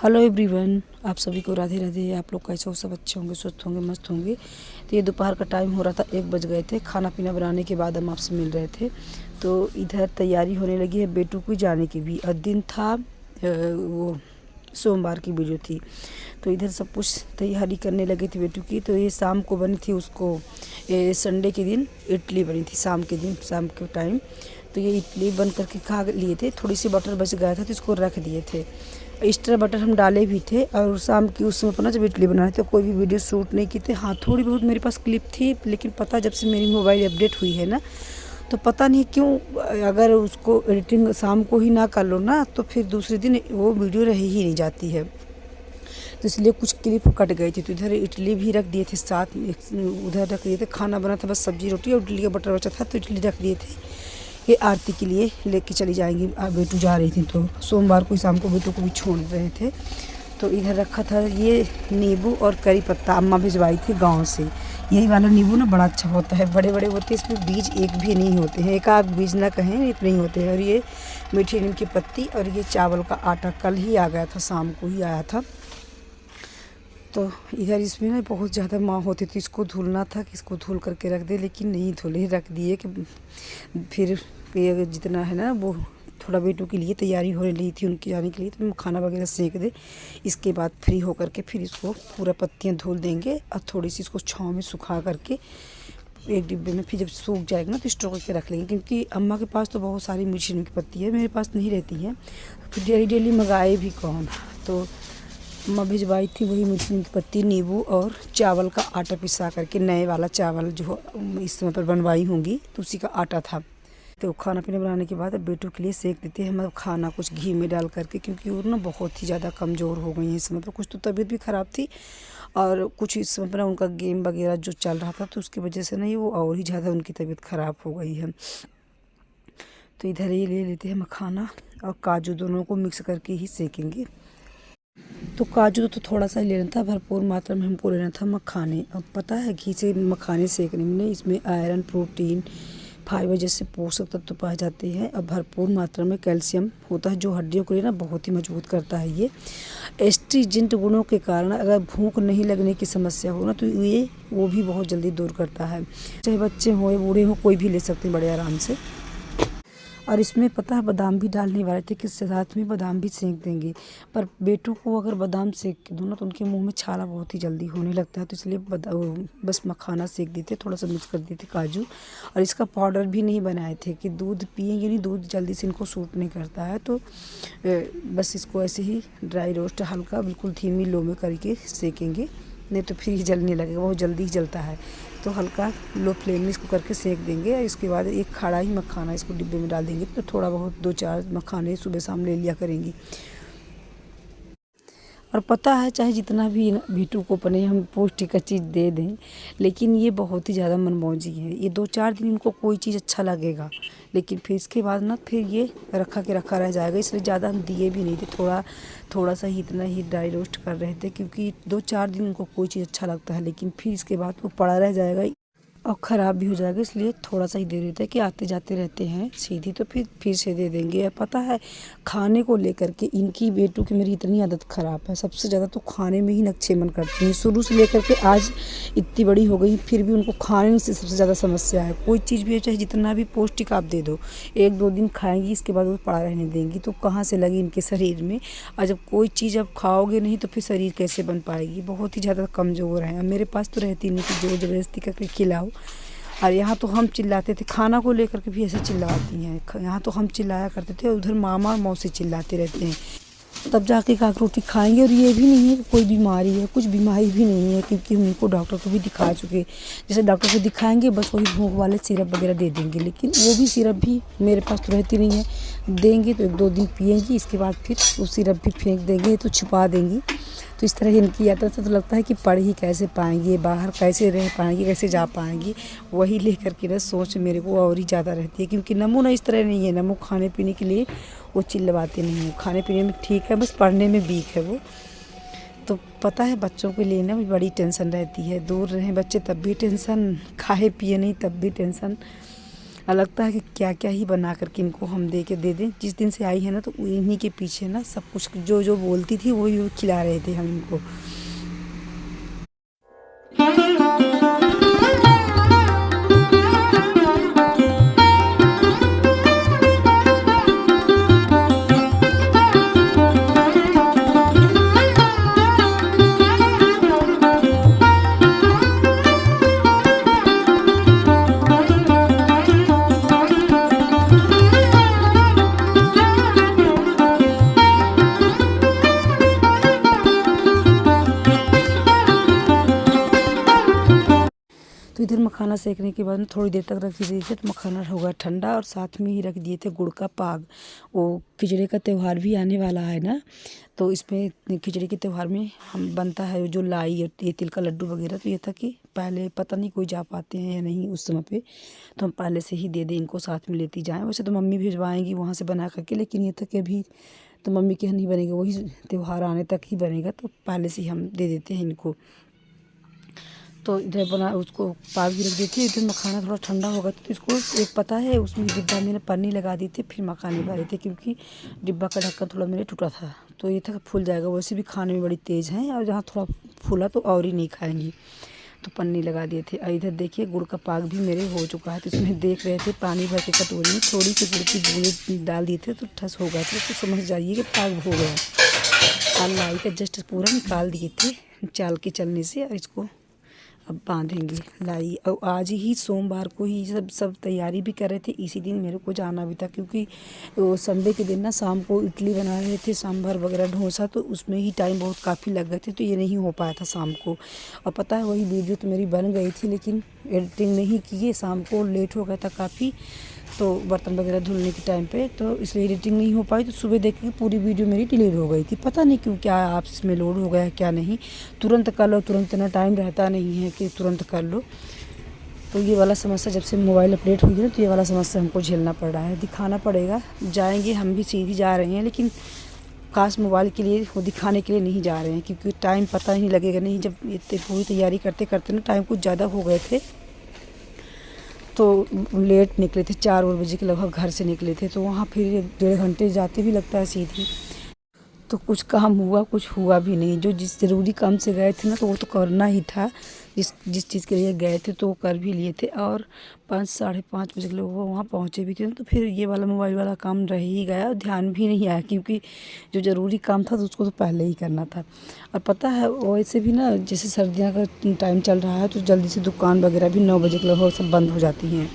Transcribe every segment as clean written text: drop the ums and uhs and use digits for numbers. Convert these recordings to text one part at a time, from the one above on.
Hello everyone, आप सभी को राधे राधे। आप लोग कैसे हो? सब अच्छे होंगे, स्वस्थ होंगे, मस्त होंगे। तो ये दोपहर का टाइम हो रहा था, 1 बज गए थे। खाना पीना बनाने के बाद हम आपसे मिल रहे थे। तो इधर तैयारी होने लगी है बेटू को जाने की भी। और दिन था वो सोमवार की वीडियो थी, तो इधर सब कुछ तैयारी करने लगे थे बेटू की। तो ये शाम को बनी थी उसको, संडे के दिन इडली बनी थी शाम के दिन, शाम के टाइम। तो ये इडली बन करके खा लिए थे। थोड़ी सी बटर बच गया था तो इसको रख दिए थे। एक्स्ट्रा बटर हम डाले भी थे। और शाम की उस समय पर ना जब इडली बना रहे थे, कोई भी वीडियो शूट नहीं की थी। हाँ, थोड़ी बहुत मेरे पास क्लिप थी, लेकिन पता जब से मेरी मोबाइल अपडेट हुई है ना, तो पता नहीं क्यों, अगर उसको एडिटिंग शाम को ही ना कर लो ना, तो फिर दूसरे दिन वो वीडियो रह ही नहीं जाती है। तो इसलिए कुछ क्लिप कट गई थी। तो इधर इडली भी रख दिए थे साथ में, उधर रख दिए थे। खाना बना था, बस सब्जी रोटी और इडली का बटर बचा था, तो इडली रख दिए थे। ये आरती के लिए लेके चली जाएंगी। बेटू जा रही थी, तो सोमवार को शाम को बेटू को भी छोड़ रहे थे। तो इधर रखा था ये नींबू और करी पत्ता, अम्मा भिजवाई थी गांव से। यही वाला नींबू ना बड़ा अच्छा होता है, बड़े बड़े होते हैं, इसमें बीज एक भी नहीं होते हैं, एक आध बीज ना कहें, इतने ही होते हैं। और ये मीठी नीम की पत्ती और ये चावल का आटा कल ही आ गया था, शाम को ही आया था। तो इधर इसमें ना बहुत ज़्यादा माँ होती थी, इसको धुलना था कि इसको धुल करके रख दे, लेकिन नहीं धुले, रख दिए कि फिर ये जितना है ना वो थोड़ा बेटू के लिए तैयारी होने लगी थी उनके जाने के लिए। तो खाना वगैरह सेक दे, इसके बाद फ्री होकर के फिर इसको पूरा पत्तियाँ धुल देंगे और थोड़ी सी इसको छाँव में सुखा करके एक डिब्बे में, फिर जब सूख जाएगा ना तो स्टोर करके रख लेंगे। क्योंकि अम्मा के पास तो बहुत सारी मीठी नीम की पत्ती है, मेरे पास नहीं रहती है, फिर डेली डेली मंगाए भी कौन। तो अम्मा भिजवाई थी वही मीठी नीम की पत्ती, नींबू और चावल का आटा पिसा करके, नए वाला चावल जो इस समय पर बनवाई होंगी, तो उसी का आटा था। तो खाना पीना बनाने के बाद अब बेटू के लिए सेक देते हैं, मतलब खाना कुछ घी में डाल करके, क्योंकि वो ना बहुत ही ज़्यादा कमज़ोर हो गई हैं इस समय पर। कुछ तो तबीयत भी ख़राब थी और कुछ इस समय पर उनका गेम वगैरह जो चल रहा था, तो उसकी वजह से ना ये वो और ही ज़्यादा उनकी तबीयत ख़राब हो गई है। तो इधर ये ले लेते हैं मखाना और काजू, दोनों को मिक्स करके ही सेकेंगे। तो काजू तो थोड़ा सा ही लेना था, भरपूर मात्रा में हमको लेना था मखाने। अब पता है घी से मखाने सेकने में इसमें आयरन, प्रोटीन, फाइबर जैसे पोषक तत्व पाए जाते हैं। और भरपूर मात्रा में कैल्शियम होता है, जो हड्डियों के लिए ना बहुत ही मजबूत करता है। ये एस्ट्रीजेंट गुणों के कारण अगर भूख नहीं लगने की समस्या हो ना, तो ये वो भी बहुत जल्दी दूर करता है। चाहे बच्चे हो बूढ़े हो, कोई भी ले सकते हैं बड़े आराम से। और इसमें पता है बादाम भी डालने वाले थे कि साथ में बादाम भी सेक देंगे, पर बेटू को अगर बादाम सेक के दो ना तो उनके मुंह में छाला बहुत ही जल्दी होने लगता है। तो इसलिए बस मखाना सेक देते, थोड़ा सा मिक्स कर देते काजू। और इसका पाउडर भी नहीं बनाए थे कि दूध पिएंगे नहीं, दूध जल्दी से इनको सूट नहीं करता है। तो बस इसको ऐसे ही ड्राई रोस्ट हल्का बिल्कुल धीमी लो में करके सेकेंगे, नहीं तो फिर ही जलने लगेगा, बहुत जल्दी ही जलता है। तो हल्का लो फ्लेम में इसको करके सेक देंगे। इसके बाद एक खड़ा ही मखाना इसको डिब्बे में डाल देंगे। तो थोड़ा बहुत 2-4 मखाने सुबह शाम ले लिया करेंगी। और पता है चाहे जितना भी बेटू को अपने हम पौष्टिक का चीज़ दे दें, लेकिन ये बहुत ही ज़्यादा मनमौजी है। ये 2-4 दिन इनको कोई चीज़ अच्छा लगेगा, लेकिन फिर इसके बाद ना फिर ये रखा के रखा रह जाएगा। इसलिए ज़्यादा हम दिए भी नहीं थे, थोड़ा सा ही, इतना ही ड्राई रोस्ट कर रहे थे, क्योंकि 2-4 दिन उनको कोई चीज़ अच्छा लगता है, लेकिन फिर इसके बाद वो पड़ा रह जाएगा और ख़राब भी हो जाएगा। इसलिए थोड़ा सा ही दे देते हैं कि आते जाते रहते हैं सीधी, तो फिर से दे देंगे। पता है खाने को लेकर के इनकी, बेटू की मेरी इतनी आदत ख़राब है, सबसे ज़्यादा तो खाने में ही नक्शेमन करती हैं। शुरू से लेकर के आज इतनी बड़ी हो गई, फिर भी उनको खाने से सबसे ज़्यादा समस्या है। कोई चीज़ भी चाहे जितना भी पौष्टिक आप दे दो, 1-2 दिन खाएंगी, इसके बाद वो पड़ा रहने देंगी, तो कहाँ से लगी इनके शरीर में। और जब कोई चीज़ आप खाओगे नहीं तो फिर शरीर कैसे बन पाएगी। बहुत ही ज़्यादा कमज़ोर है। मेरे पास तो रहती नहीं कि जो ज़बरदस्ती करके खिलाओ। और यहाँ तो हम चिल्लाते थे, खाना को लेकर के भी ऐसे चिल्लाती हैं। यहाँ तो हम चिल्लाया करते थे, उधर मामा और मौसी चिल्लाते रहते हैं, तब जाके काक रोटी खाएंगे। और ये भी नहीं है कि कोई बीमारी है, कुछ बीमारी भी नहीं है, क्योंकि हम उनको डॉक्टर को भी दिखा चुके। जैसे डॉक्टर को दिखाएंगे बस वही भूख वाले सिरप वगैरह दे देंगे, लेकिन वो भी सिरप भी मेरे पास तो रहती नहीं है। देंगे तो 1-2 दिन पिएंगी, इसके बाद फिर वो सिरप भी फेंक देंगे, तो छुपा देंगी। तो इस तरह इनकी आदत है। तो लगता है कि पढ़ ही कैसे पाएंगी, बाहर कैसे रह पाएंगी, कैसे जा पाएंगी, वही लेकर के ना सोच मेरे को और ही ज़्यादा रहती है। क्योंकि नमू ना इस तरह नहीं है, नमू खाने पीने के लिए वो चिल्लवाते नहीं है, खाने पीने में ठीक है, बस पढ़ने में वीक है वो। तो पता है बच्चों के लिए ना बड़ी टेंशन रहती है, दूर रहें बच्चे तब भी टेंशन, खाए पिए नहीं तब भी टेंशन। और लगता है कि क्या क्या ही बना करके इनको हम दे दें। जिस दिन से आई है ना तो इन्हीं के पीछे ना सब कुछ जो जो बोलती थी वही वो खिला रहे थे हम इनको। तो इधर मखाना सेकने के बाद में थोड़ी देर तक रख दिए थे तो मखाना हो गया ठंडा, और साथ में ही रख दिए थे गुड़ का पाग। वो खिचड़ी का त्यौहार भी आने वाला है ना, तो इसमें खिचड़ी के त्यौहार में हम बनता है जो लाई और ये तिल का लड्डू वगैरह। तो ये था कि पहले पता नहीं कोई जा पाते हैं या नहीं उस समय पे, तो हम पहले से ही दे दें इनको, साथ में लेती जाएँ। वैसे तो मम्मी भिजवाएँगी वहाँ से बना करके, लेकिन ये था कि अभी तो मम्मी के यहाँ नहीं बनेगा, वही त्यौहार आने तक ही बनेगा, तो पहले से ही हम दे देते हैं इनको। तो इधर बना उसको पाग भी रख दी थी। इधर मखाना थोड़ा ठंडा हो गया तो इसको एक पता है उसमें डिब्बा मैंने पन्नी लगा दी थी, फिर मखाने भरे थे, क्योंकि डिब्बा का ढक्कन थोड़ा मेरे टूटा था। तो ये था फूल जाएगा, वैसे भी खाने में बड़ी तेज़ है, और जहाँ थोड़ा फूला तो और ही नहीं खाएंगी, तो पन्नी लगा दिए थे। और इधर देखिए गुड़ का पाग भी मेरे हो चुका है। तो इसमें देख रहे थे पानी भर के कटोरी में थोड़ी सी गुड़ की बूंद डाल दिए थे तो ठस हो गया था, तो समझ जाइए कि पाग हो गया। और लाई का जस्ट पूरा निकाल दिए थे चाल के चलने से, और इसको अब बांधेंगे लाई। और आज ही सोमवार को ही सब तैयारी भी कर रहे थे, इसी दिन मेरे को जाना भी था, क्योंकि वो संडे के दिन ना शाम को इडली बना रहे थे, सांभर वगैरह डोसा, तो उसमें ही टाइम बहुत काफ़ी लग गए थे, तो ये नहीं हो पाया था शाम को। और पता है वही वीडियो तो मेरी बन गई थी, लेकिन एडिटिंग नहीं किए, शाम को लेट हो गया था काफ़ी, तो बर्तन वगैरह धुलने के टाइम पे, तो इसलिए एडिटिंग नहीं हो पाई। तो सुबह देख के पूरी वीडियो मेरी डिलीट हो गई थी, पता नहीं क्यों, क्या आप इसमें लोड हो गया है क्या नहीं। तुरंत कर लो, तुरंत इतना टाइम रहता नहीं है कि तुरंत कर लो। तो ये वाला समस्या जब से मोबाइल अपडेट हुई है ना, तो ये वाला समस्या हमको झेलना पड़ रहा है, दिखाना पड़ेगा। जाएंगे हम भी सीधी जा रहे हैं, लेकिन खास मोबाइल के लिए वो दिखाने के लिए नहीं जा रहे हैं, क्योंकि टाइम पता नहीं लगेगा। नहीं, जब इतनी पूरी तैयारी करते करते ना टाइम कुछ ज़्यादा हो गए थे, तो लेट निकले थे, 4 बजे के लगभग घर से निकले थे, तो वहाँ फिर 1.5 घंटे जाते भी लगता है सीधी। तो कुछ काम हुआ, कुछ हुआ भी नहीं। जो जिस ज़रूरी काम से गए थे ना, तो वो तो करना ही था, जिस चीज़ के लिए गए थे तो वो कर भी लिए थे। और 5 साढ़े 5 बजे के लोग वहाँ पहुँचे भी थे, तो फिर ये वाला मोबाइल वाला काम रह ही गया, और ध्यान भी नहीं आया, क्योंकि जो ज़रूरी काम था तो उसको तो पहले ही करना था। और पता है वैसे भी ना, जैसे सर्दियों का टाइम चल रहा है, तो जल्दी से दुकान वगैरह भी 9 बजे के लगभग सब बंद हो जाती हैं।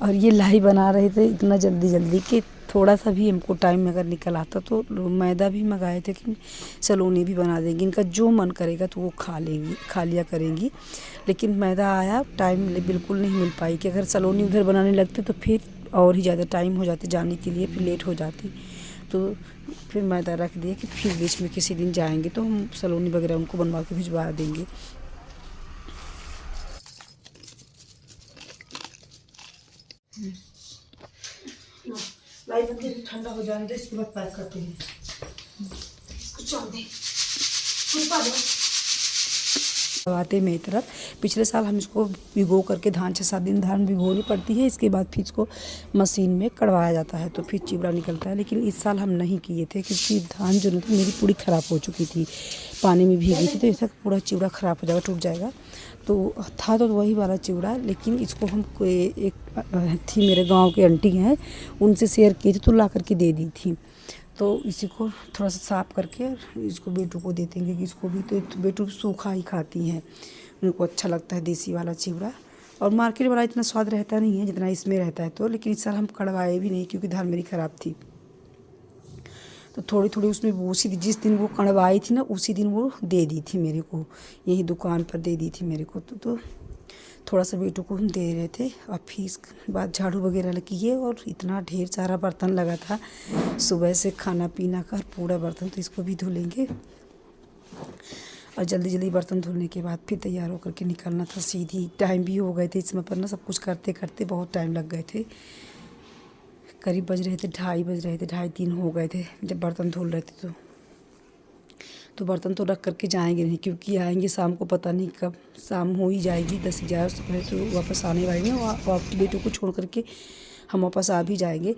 और ये लाई बना रहे थे इतना जल्दी जल्दी कि थोड़ा सा भी हमको टाइम अगर निकल आता तो मैदा भी मंगाए थे कि सलोनी भी बना देंगी, इनका जो मन करेगा तो वो खा लिया करेंगी। लेकिन मैदा आया, टाइम बिल्कुल नहीं मिल पाई, कि अगर सलोनी उधर बनाने लगते तो फिर और ही ज़्यादा टाइम हो जाते जाने के लिए, फिर लेट हो जाती। तो फिर मैदा रख दिया कि फिर बीच में किसी दिन जाएंगे तो हम सलोनी वगैरह उनको बनवा के भिजवा देंगे। ठंडा हो जाने दे, इसके बाद पैक करते हैं। लगाते मेरी तरफ। पिछले साल हम इसको भिगो करके धान 6-7 दिन धान भिगोनी पड़ती है, इसके बाद फिर इसको मशीन में कड़वाया जाता है, तो फिर चिवड़ा निकलता है। लेकिन इस साल हम नहीं किए थे, क्योंकि धान जो थी मेरी पूरी ख़राब हो चुकी थी, पानी में भीगी थी, तो ऐसा पूरा चिवड़ा ख़राब हो जाएगा, टूट जाएगा। तो था तो वही वाला चिवड़ा, लेकिन इसको हम एक थी मेरे गाँव के आंटी हैं, उनसे शेयर किए थे, तो ला करके दे दी थी। तो इसी को थोड़ा सा साफ़ करके इसको बेटू को दे देंगे, कि इसको भी तो बेटू सूखा ही खाती हैं, उनको अच्छा लगता है देसी वाला चिवड़ा। और मार्केट वाला इतना स्वाद रहता नहीं है जितना इसमें रहता है। तो लेकिन इस साल हम कड़वाए भी नहीं, क्योंकि धान मेरी ख़राब थी, तो थोड़ी थोड़ी उसमें उसी जिस दिन वो कड़वाई थी ना, उसी दिन वो दे दी थी मेरे को, यही दुकान पर दे दी थी मेरे को। तो थोड़ा सा बेटू को हम दे रहे थे। और फिर इसके बाद झाड़ू वगैरह किए, और इतना ढेर सारा बर्तन लगा था सुबह से खाना पीना का, पूरा बर्तन, तो इसको भी धुलेंगे। और जल्दी जल्दी बर्तन धुलने के बाद फिर तैयार होकर के निकलना था सीधी। टाइम भी हो गए थे इस समय पर ना, सब कुछ करते करते बहुत टाइम लग गए थे, करीब बज रहे थे 2:30 बज रहे थे, 2:30-3 हो गए थे जब बर्तन धुल रहे थे। तो बर्तन तो रख करके जाएंगे नहीं, क्योंकि आएंगे शाम को, पता नहीं कब शाम हो ही जाएगी, 10-11 से पहले तो वापस आने वाले हैं। और बेटों को छोड़ करके हम वापस आ भी जाएंगे।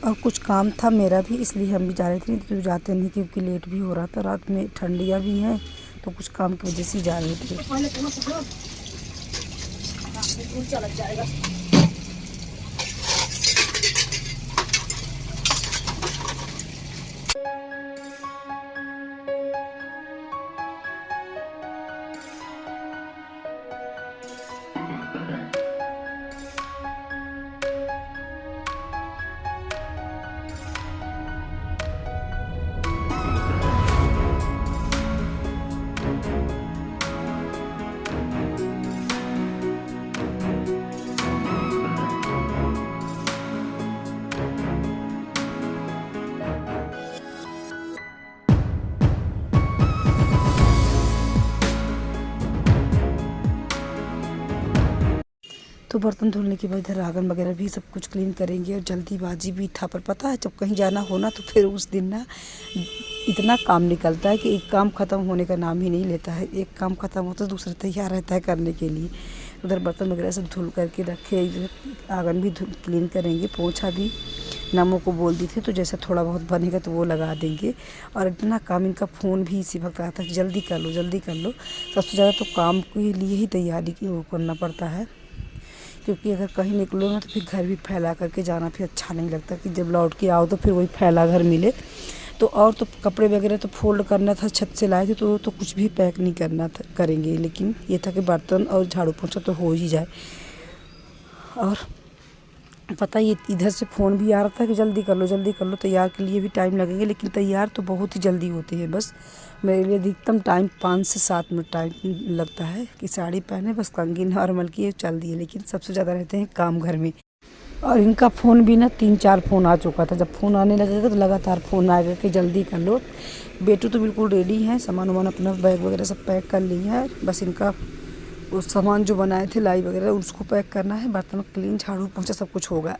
और कुछ काम था मेरा भी, इसलिए हम भी जा रहे थे, तो जाते नहीं क्योंकि लेट भी हो रहा था, रात में ठंडियाँ भी हैं, तो कुछ काम की वजह से जा रहे थे। तो बर्तन धुलने के बाद इधर आंगन वगैरह भी सब कुछ क्लीन करेंगे। और जल्दीबाजी भी था, पर पता है जब कहीं जाना हो ना तो फिर उस दिन ना इतना काम निकलता है कि एक काम ख़त्म होने का नाम ही नहीं लेता है। एक काम ख़त्म होता है दूसरा तैयार रहता है करने के लिए। उधर बर्तन वगैरह सब धुल करके रखे, आंगन भी क्लीन करेंगे। पोछा भी नमो को बोल दी थी, तो जैसा थोड़ा बहुत बनेगा तो वो लगा देंगे। और इतना काम, इनका फ़ोन भी इसी वक्त आता है कि जल्दी कर लो जल्दी कर लो। सबसे ज़्यादा तो काम के लिए ही तैयारी की वो करना पड़ता है, क्योंकि अगर कहीं निकलो ना तो फिर घर भी फैला करके जाना फिर अच्छा नहीं लगता, कि जब लौट के आओ तो फिर वही फैला घर मिले। तो और तो कपड़े वगैरह तो फोल्ड करना था, छत से लाए थे तो कुछ भी पैक नहीं करना था, करेंगे। लेकिन ये था कि बर्तन और झाड़ू पोंछा तो हो ही जाए। और पता ये इधर से फ़ोन भी आ रहा था कि जल्दी कर लो, तैयार के लिए भी टाइम लगेगा। लेकिन तैयार तो बहुत ही जल्दी होते हैं, बस मेरे लिए अधिकतम टाइम 5 से 7 मिनट टाइम लगता है कि साड़ी पहने, बस कंघी नॉर्मल की चल दी है। लेकिन सबसे ज़्यादा रहते हैं काम घर में। और इनका फ़ोन भी ना 3-4 फ़ोन आ चुका था। जब फ़ोन आने लगेगा तो लगातार फ़ोन आएगा कि जल्दी कर लो। बेटू तो बिल्कुल रेडी है, सामान वामान अपना बैग वगैरह सब पैक कर ली है। बस इनका वो सामान जो बनाए थे लाई वगैरह उसको पैक करना है। बर्तन क्लीन, झाड़ू पोंछा सब कुछ होगा।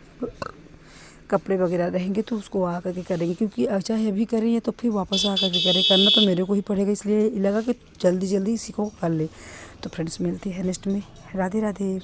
कपड़े वगैरह रहेंगे तो उसको आ करके करेंगे, क्योंकि चाहे अभी करें तो फिर वापस आ करके करें। करना तो मेरे को ही पड़ेगा, इसलिए लगा कि जल्दी इसी को कर ले। तो फ्रेंड्स मिलते हैं नेक्स्ट में। राधे राधे।